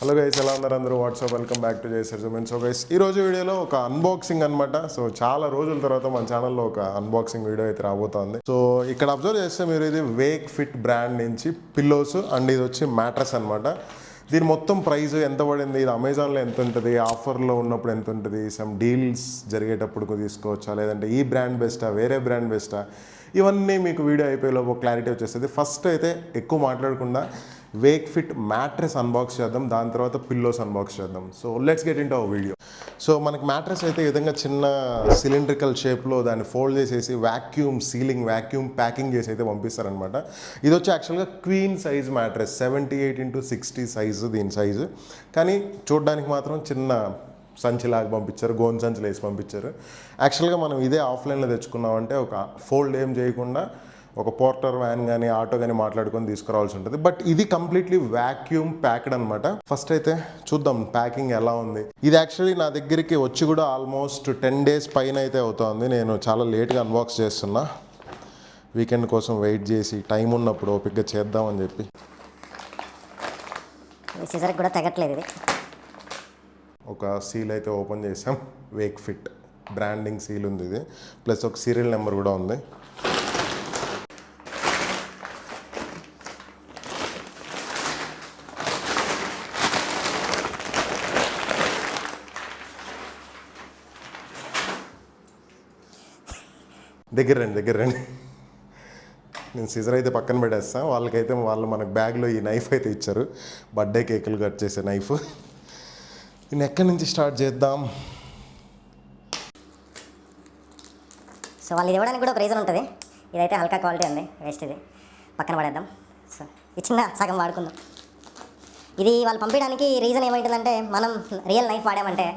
Hello guys, ఎలా ఉన్నారు అందరూ? వాట్సాప్, వెల్కమ్ బ్యాక్ టు జైసర్ జుమెన్. సో గైస్, ఈరోజు వీడియోలో ఒక అన్బాక్సింగ్ అనమాట. సో చాలా రోజుల తర్వాత మన ఛానల్లో ఒక అన్బాక్సింగ్ వీడియో అయితే రాబోతోంది. సో ఇక్కడ అబ్జర్వ్ చేస్తే మీరు, ఇది వేక్ ఫిట్ బ్రాండ్ నుంచి పిల్లోస్ అండ్ ఇది వచ్చి మ్యాట్రస్ అనమాట. దీని మొత్తం ప్రైస్ ఎంత పడింది, ఇది అమెజాన్లో ఎంత ఉంటుంది, ఆఫర్లో ఉన్నప్పుడు ఎంత ఉంటుంది, సమ్ డీల్స్ జరిగేటప్పుడు తీసుకోవచ్చా, లేదంటే ఈ బ్రాండ్ బెస్టా వేరే బ్రాండ్ బెస్టా, ఇవన్నీ మీకు వీడియో అయిపోయేలోపు క్లారిటీ వచ్చేస్తుంది. ఫస్ట్ అయితే ఎక్కువ మాట్లాడకుండా వేక్ ఫిట్ మ్యాట్రెస్ అన్బాక్స్ చేద్దాం, దాని తర్వాత పిల్లోస్ అన్బాక్స్ చేద్దాం. So let's get in to our video. So మనకి మ్యాట్రెస్ అయితే ఈ విధంగా చిన్న సిలిండ్రికల్ షేప్లో దాన్ని ఫోల్డ్ చేసేసి వ్యాక్యూమ్ ప్యాకింగ్ చేసి అయితే పంపిస్తారనమాట. ఇది వచ్చి యాక్చువల్గా queen size mattress, 78x60 size దీని సైజు. కానీ చూడడానికి మాత్రం చిన్న సంచిలాగా పంపించారు, గోన్ సంచులు వేసి పంపించారు. యాక్చువల్గా మనం ఇదే ఆఫ్లైన్లో తెచ్చుకున్నామంటే ఒక ఫోల్డ్ ఏం చేయకుండా ఒక పోర్టర్ వ్యాన్ కానీ ఆటో కానీ మాట్లాడుకొని తీసుకురావాల్సి ఉంటుంది. బట్ ఇది కంప్లీట్లీ వ్యాక్యూమ్ ప్యాక్డ్ అనమాట. ఫస్ట్ అయితే చూద్దాం ప్యాకింగ్ ఎలా ఉంది. ఇది యాక్చువల్లీ నా దగ్గరికి వచ్చి కూడా ఆల్మోస్ట్ 10 days పైన అయితే అవుతుంది. నేను చాలా లేట్గా అన్బాక్స్ చేస్తున్నా, వీకెండ్ కోసం వెయిట్ చేసి టైం ఉన్నప్పుడు ఓపిక్గా చేద్దామని చెప్పి. కూడా తగ్గట్లేదు. ఇది ఒక సీల్ అయితే ఓపెన్ చేసాం, వేక్ ఫిట్ బ్రాండింగ్ సీల్ ఉంది ఇది, ప్లస్ ఒక సీరియల్ నెంబర్ కూడా ఉంది. దగ్గర రండి. నేను సీజర్ అయితే పక్కన పెట్టేస్తాను. వాళ్ళకైతే వాళ్ళు మనకు బ్యాగ్లో ఈ నైఫ్ అయితే ఇచ్చారు, బర్త్డే కేకులు కట్ చేసే నైఫ్. నేను ఎక్కడి నుంచి స్టార్ట్ చేద్దాం? సో వాళ్ళు ఇది ఇవ్వడానికి కూడా ఒక రీజన్ ఉంటుంది. ఇదైతే హల్కా క్వాలిటీ ఉంది, వేస్ట్ ఇది పక్కన పడేద్దాం. సో ఈ చిన్న సగం వాడుకుందాం. ఇది వాళ్ళు పంపించడానికి రీజన్ ఏమైంటుందంటే, మనం రియల్ నైఫ్ వాడామంటే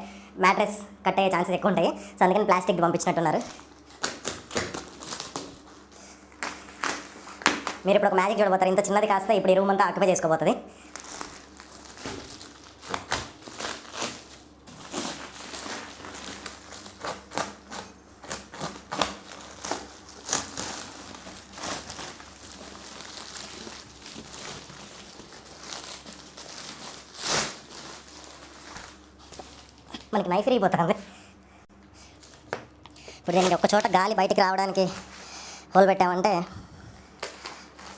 మ్యాట్రెస్ కట్ అయ్యే ఛాన్సెస్ ఎక్కువ ఉంటాయి. సో అందుకని ప్లాస్టిక్ పంపించినట్టున్నారు. మీరు ఇప్పుడు ఒక మ్యాజిక్ చూడబోతారు. ఇంత చిన్నది కాస్త ఇప్పుడు ఈ రూమ్ అంతా ఆక్యుపై చేసుకోబోతుంది. మనకి నైఫ్ విరిగిపోతుంది. ఇప్పుడు దీనికి ఒక చోట గాలి బయటికి రావడానికి హోల్ పెట్టామంటే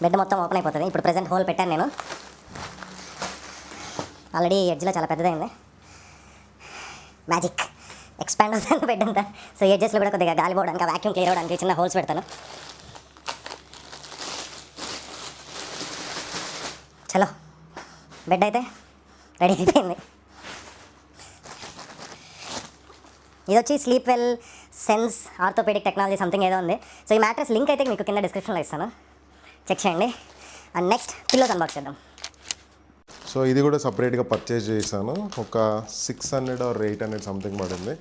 బెడ్ మొత్తం ఓపెన్ అయిపోతుంది. ఇప్పుడు ప్రెజెంట్ హోల్ పెట్టాను నేను, ఆల్రెడీ ఎడ్జ్లో చాలా పెద్దదైంది. మ్యాజిక్ ఎక్స్పాండ్ అవుతుంది బెడ్ అంతా. సో ఎడ్జెస్లో కూడా కొద్దిగా గాలి పోవడానికి, వ్యాక్యూమ్ క్లియర్ అవ్వడానికి చిన్న హోల్స్ పెడతాను. చలో, బెడ్ అయితే రెడీ అయిపోయింది. ఇది వచ్చి sleep well sense orthopaedic technology something ఏదో ఉంది. సో ఈ మ్యాట్రెస్ లింక్ అయితే మీకు కింద డిస్క్రిప్షన్లో ఇస్తాను, చెక్ చేయండి. అండ్ నెక్స్ట్ పిల్లోస్ అన్బాక్స్ చేద్దాం. సో ఇది కూడా సపరేట్గా పర్చేజ్ చేశాను, ఒక 600 or 800 సంథింగ్ పడింది.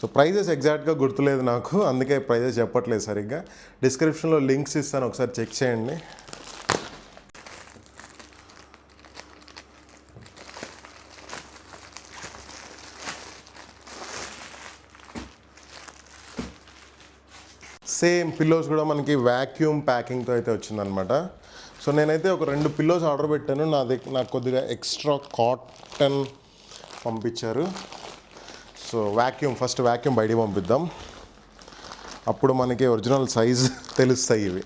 సో ప్రైజెస్ ఎగ్జాక్ట్గా గుర్తులేదు నాకు, అందుకే ప్రైజెస్ చెప్పట్లేదు సరిగ్గా. డిస్క్రిప్షన్లో లింక్స్ ఇస్తాను, ఒకసారి చెక్ చేయండి. సేమ్ పిల్లోస్ కూడా మనకి వ్యాక్యూమ్ ప్యాకింగ్తో అయితే వచ్చిందనమాట. సో నేనైతే ఒక 2 పిల్లోస్ ఆర్డర్ పెట్టాను. నాకు కొద్దిగా ఎక్స్ట్రా కాటన్ పంపించారు. సో ఫస్ట్ వ్యాక్యూమ్ బయటికి పంపిద్దాం, అప్పుడు మనకి ఒరిజినల్ సైజ్ తెలుస్తాయి. ఇవి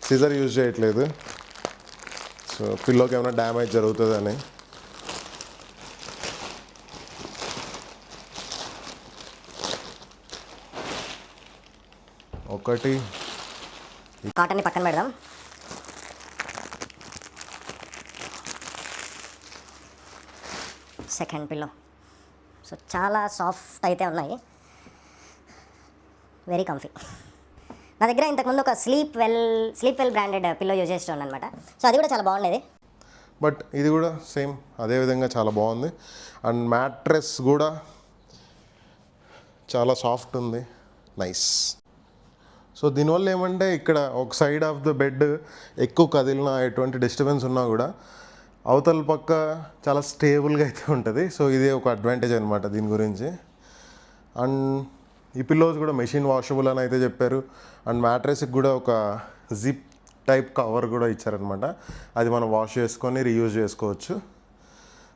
సిజర్ యూజ్ చేయట్లేదు, సో పిల్లోకి ఏమైనా డ్యామేజ్ జరుగుతుందని. ఒకటి కాటన్ని పక్కన పెడదాం. Second pillow. సో చాలా సాఫ్ట్ అయితే ఉన్నాయి, వెరీ కంఫీ. నా దగ్గర ఇంతకుముందు ఒక sleep well branded pillow use చేస్తున్నాను అనమాట. సో అది కూడా చాలా బాగుండేది. బట్ ఇది కూడా సేమ్ అదే విధంగా చాలా బాగుంది. అండ్ మ్యాట్రెస్ కూడా చాలా సాఫ్ట్ ఉంది, నైస్. సో దీనివల్ల ఏమంటే, ఇక్కడ ఒక సైడ్ ఆఫ్ ద బెడ్ ఎక్కువ కదిలినా, ఎటువంటి డిస్టర్బెన్స్ ఉన్నా కూడా అవతల పక్క చాలా స్టేబుల్గా అయితే ఉంటుంది. సో ఇది ఒక అడ్వాంటేజ్ అనమాట దీని గురించి. అండ్ ఈ పిల్లోస్ కూడా మెషిన్ వాషబుల్ అని అయితే చెప్పారు. అండ్ మ్యాట్రెస్కి కూడా ఒక జిప్ టైప్ కవర్ కూడా ఇచ్చారనమాట. అది మనం వాష్ చేసుకొని రీయూజ్ చేసుకోవచ్చు.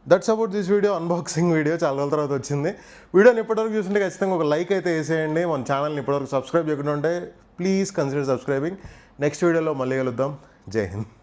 That's about this video, unboxing video. చాలా రోజుల తర్వాత వచ్చింది. వీడియోని ఇప్పటివరకు చూస్తుంటే ఖచ్చితంగా ఒక లైక్ అయితే వేసేయండి. మన ఛానల్ని ఇప్పటివరకు సబ్స్క్రైబ్ చేయకుండా ఉంటే ప్లీజ్ కన్సిడర్ సబ్స్క్రైబింగ్. నెక్స్ట్ వీడియోలో మళ్ళీ కలుద్దాం. జై హింద్.